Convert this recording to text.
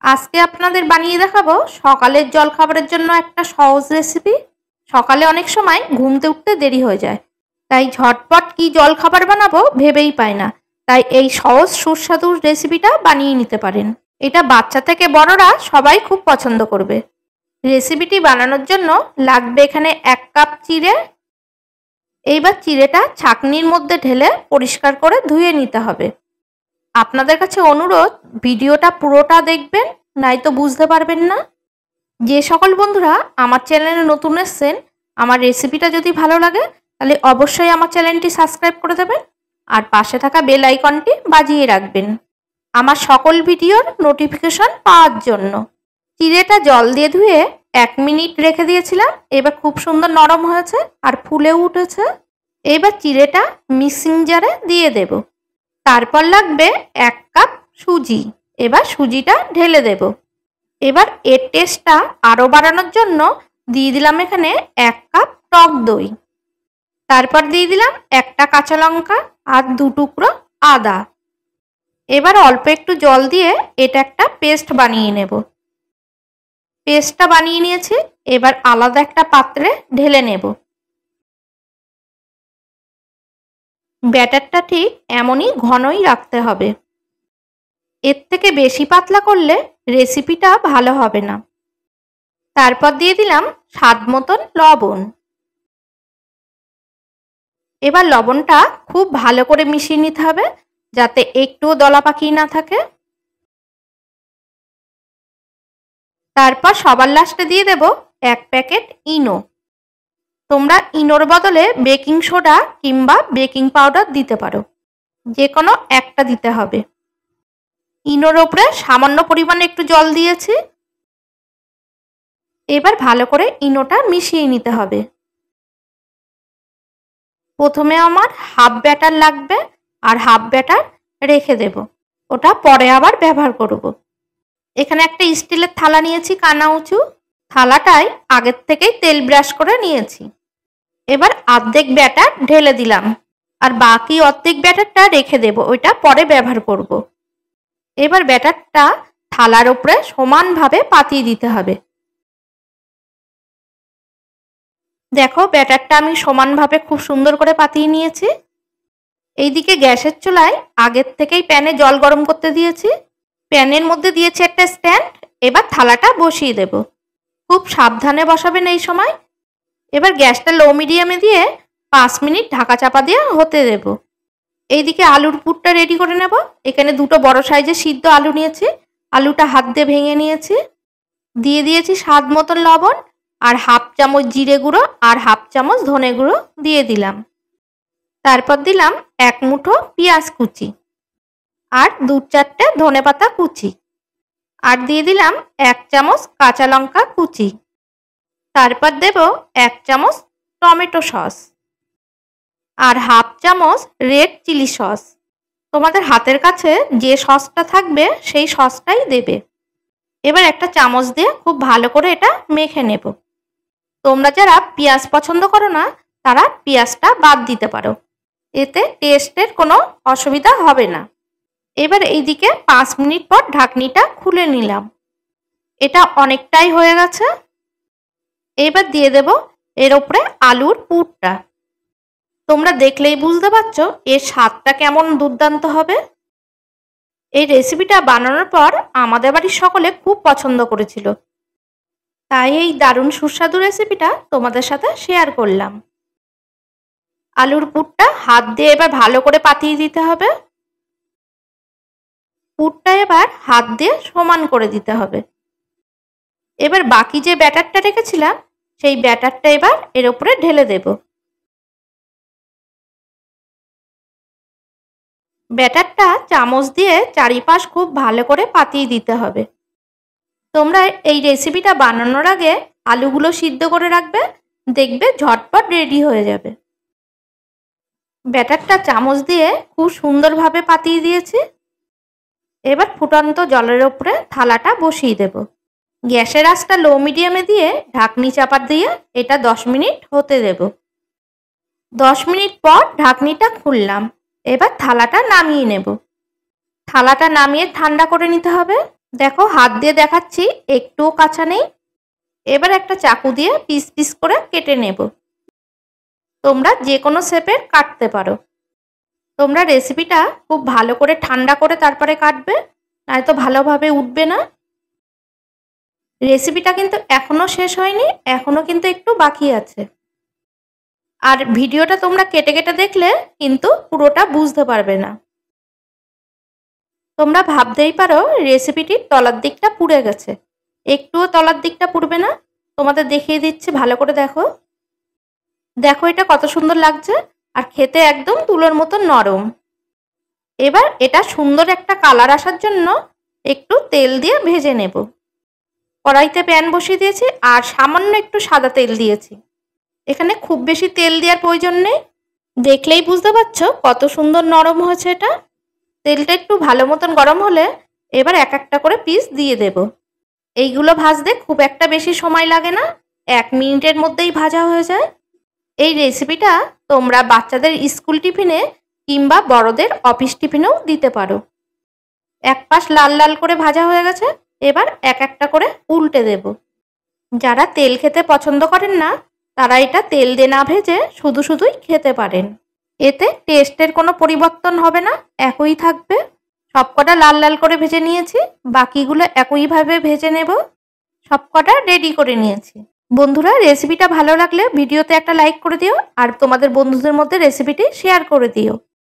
আজকে আপনাদের বানিয়ে দেখাবো সকালের জলখাবারের জন্য একটা সহজ রেসিপি। সকালে অনেক সময় ঘুমতে উঠতে দেরি হয়ে যায়, তাই ঝটপট কি জলখাবার বানাবো ভেবেই পাই না। তাই এই সহজ সুস্বাদু রেসিপিটা বানিয়ে নিতে পারেন। এটা বাচ্চা থেকে বড়রা সবাই খুব পছন্দ করবে। রেসিপিটি বানানোর জন্য লাগবে এখানে 1 কাপ চিড়ে। এইবার চিড়েটা ছাঁকনির মধ্যে ঢেলে পরিষ্কার করে ধুয়ে নিতে হবে। আপনাদের কাছে অনুরোধ, ভিডিওটা পুরোটা দেখবেন, নয়তো বুঝতে পারবেন না। যে সকল বন্ধুরা আমার চ্যানেলে নতুন এসেছেন, আমার রেসিপিটা যদি ভালো লাগে তাহলে অবশ্যই আমার চ্যানেলটি সাবস্ক্রাইব করে দেবেন আর পাশে থাকা বেল আইকনটি বাজিয়ে রাখবেন আমার সকল ভিডিওর নোটিফিকেশন পাওয়ার জন্য। চিড়েটা জল দিয়ে ধুয়ে 1 মিনিট রেখে দিয়েছিলাম। এবার খুব সুন্দর নরম হয়েছে আর ফুলেও উঠেছে। এবার চিড়েটা মিক্সিং জারে দিয়ে দেব। তারপর লাগবে 1 কাপ সুজি। এবার সুজিটা ঢেলে দেব। এবার এর টেস্টটা আরও বাড়ানোর জন্য দিয়ে দিলাম এখানে 1 কাপ টক দই। তারপর দিয়ে দিলাম 1টা কাঁচা লঙ্কা আর 2 টুকরো আদা। এবার অল্প একটু জল দিয়ে এটা একটা পেস্ট বানিয়ে নেব। পেস্টটা বানিয়ে নিয়েছি। এবার আলাদা একটা পাত্রে ঢেলে নেব। ব্যাটারটা ঠিক এমনই ঘনই রাখতে হবে। এর থেকে বেশি পাতলা করলে রেসিপিটা ভালো হবে না। তারপর দিয়ে দিলাম স্বাদ মতন লবণ। এবার লবণটা খুব ভালো করে মিশিয়ে নিতে হবে, যাতে একটুও দলা পাকি না থাকে। তারপর সবার লাস্টে দিয়ে দেব 1 প্যাকেট ইনো। তোমরা ইনোর বদলে বেকিং সোডা কিংবা বেকিং পাউডার দিতে পারো, যে কোনো একটা দিতে হবে। ইনোর ওপরে সামান্য পরিমাণে একটু জল দিয়েছি। এবার ভালো করে ইনোটা মিশিয়ে নিতে হবে। প্রথমে আমার হাফ ব্যাটার লাগবে আর হাফ ব্যাটার রেখে দেব, ওটা পরে আবার ব্যবহার করব। এখানে একটা স্টিলের থালা নিয়েছি কানা উঁচু। থালাটায় আগের থেকেই তেল ব্রাশ করে নিয়েছি। এবার অর্ধেক ব্যাটার ঢেলে দিলাম আর বাকি অর্ধেক ব্যাটারটা রেখে দেব, ওইটা পরে ব্যবহার করব। এবার ব্যাটারটা থালার উপরে সমানভাবে পাতিয়ে দিতে হবে। দেখো, ব্যাটারটা আমি সমানভাবে খুব সুন্দর করে পাতিয়ে নিয়েছি। এইদিকে গ্যাসের চুলায় আগের থেকেই প্যানে জল গরম করতে দিয়েছি। প্যানের মধ্যে দিয়েছি একটা স্ট্যান্ড। এবার থালাটা বসিয়ে দেব। খুব সাবধানে বসাবেন এই সময়। এবার গ্যাসটা লো মিডিয়ামে দিয়ে 5 মিনিট ঢাকা চাপা দিয়ে হতে দেব। এইদিকে আলুর পুরটা রেডি করে নেব। এখানে 2টো বড় সাইজের সিদ্ধ আলু নিয়েছি। আলুটা হাত দিয়ে ভেঙে নিয়েছি। দিয়ে দিয়েছি স্বাদ মতন লবণ আর হাফ চামচ জিরে গুঁড়ো আর হাফ চামচ ধনে গুঁড়ো দিয়ে দিলাম। তারপর দিলাম 1 মুঠো পেঁয়াজ কুচি আর 2-4টে ধনেপাতা কুচি আর দিয়ে দিলাম 1 চামচ কাঁচা লঙ্কা কুচি। তারপর দেব 1 চামচ টমেটো সস আর হাফ চামচ রেড চিলি সস। তোমাদের হাতের কাছে যে সসটা থাকবে সেই সসটাই দেবে। এবার একটা চামচ দিয়ে খুব ভালো করে এটা মেখে নেব। তোমরা যারা পেঁয়াজ পছন্দ করো না তারা পেঁয়াজটা বাদ দিতে পারো, এতে টেস্টের কোনো অসুবিধা হবে না। এবার এইদিকে 5 মিনিট পর ঢাকনিটা খুলে নিলাম। এটা অনেকটাই হয়ে গেছে। এবার দিয়ে দেব এর উপরে আলুর পুরটা। তোমরা দেখলেই বুঝতে পারছো এর স্বাদটা কেমন দুর্দান্ত হবে। এই রেসিপিটা বানানোর পর আমাদের বাড়ির সকলে খুব পছন্দ করেছিল, তাই এই দারুণ সুস্বাদু রেসিপিটা তোমাদের সাথে শেয়ার করলাম। আলুর পুরটা হাত দিয়ে এবার ভালো করে পাতিয়ে দিতে হবে। পুরটা এবার হাত দিয়ে সমান করে দিতে হবে। এবার বাকি যে ব্যাটারটা রেখেছিলাম সেই ব্যাটারটা এবার এর উপরে ঢেলে দেব। ব্যাটারটা চামচ দিয়ে চারিপাশ খুব ভালো করে পাতিয়ে দিতে হবে। তোমরা এই রেসিপিটা বানানোর আগে আলুগুলো সিদ্ধ করে রাখবে, দেখবে ঝটপট রেডি হয়ে যাবে। ব্যাটারটা চামচ দিয়ে খুব সুন্দরভাবে পাতিয়ে দিয়েছি। এবার ফুটন্ত জলের উপরে থালাটা বসিয়ে দেব। গ্যাসের আঁচটা লো মিডিয়ামে দিয়ে ঢাকনি চাপা দিয়ে এটা 10 মিনিট হতে দেব। 10 মিনিট পর ঢাকনিটা খুললাম। এবার থালাটা নামিয়ে নেব। থালাটা নামিয়ে ঠান্ডা করে নিতে হবে। দেখো হাত দিয়ে দেখাচ্ছি, একটুও কাঁচা নেই। এবার একটা চাকু দিয়ে পিস পিস করে কেটে নেব। তোমরা যে কোনো শেপের কাটতে পারো। তোমরা রেসিপিটা খুব ভালো করে ঠান্ডা করে তারপরে কাটবে, নয়তো ভালোভাবে উঠবে না। রেসিপিটা কিন্তু এখনো শেষ হয়নি, এখনো কিন্তু একটু বাকি আছে। আর ভিডিওটা তোমরা কেটে কেটে দেখলে কিন্তু পুরোটা বুঝতে পারবে না। তোমরা ভাবতেই পারো রেসিপিটির তলার দিকটা পুড়ে গেছে। একটুও তলার দিকটা পুড়বে না, তোমাদের দেখিয়ে দিচ্ছি, ভালো করে দেখো। দেখো এটা কত সুন্দর লাগছে, আর খেতে একদম তুলোর মতো নরম। এবার এটা সুন্দর একটা কালার আসার জন্য একটু তেল দিয়ে ভেজে নেব। কড়াইতে প্যান বসিয়ে দিয়েছি আর সামান্য একটু সাদা তেল দিয়েছি। এখানে খুব বেশি তেল দেওয়ার প্রয়োজন নেই, দেখলেই বুঝতে পারছো কত সুন্দর নরম হয়েছে এটা। তেলটা একটু ভালো মতন গরম হলে এবার এক একটা করে পিস দিয়ে দেব। এইগুলো ভাজতে খুব একটা বেশি সময় লাগে না, 1 মিনিটের মধ্যেই ভাজা হয়ে যায়। এই রেসিপিটা তোমরা বাচ্চাদের স্কুল টিফিনে কিংবা বড়দের অফিস টিফিনেও দিতে পারো। এক পাশ লাল লাল করে ভাজা হয়ে গেছে, এবার এক একটা করে উল্টে দেব। যারা তেল খেতে পছন্দ করেন না তারা এটা তেল দিয়ে না ভেজে শুধু শুধুই খেতে পারেন। এতে টেস্টের কোনো পরিবর্তন হবে না, একই থাকবে। সবকটা লাল লাল করে ভেজে নিয়েছি, বাকিগুলো একইভাবে ভেজে নেব। সবকটা রেডি করে নিয়েছি। বন্ধুরা, রেসিপিটা ভালো লাগলে ভিডিওতে একটা লাইক করে দিও আর তোমাদের বন্ধুদের মধ্যে রেসিপিটি শেয়ার করে দিও।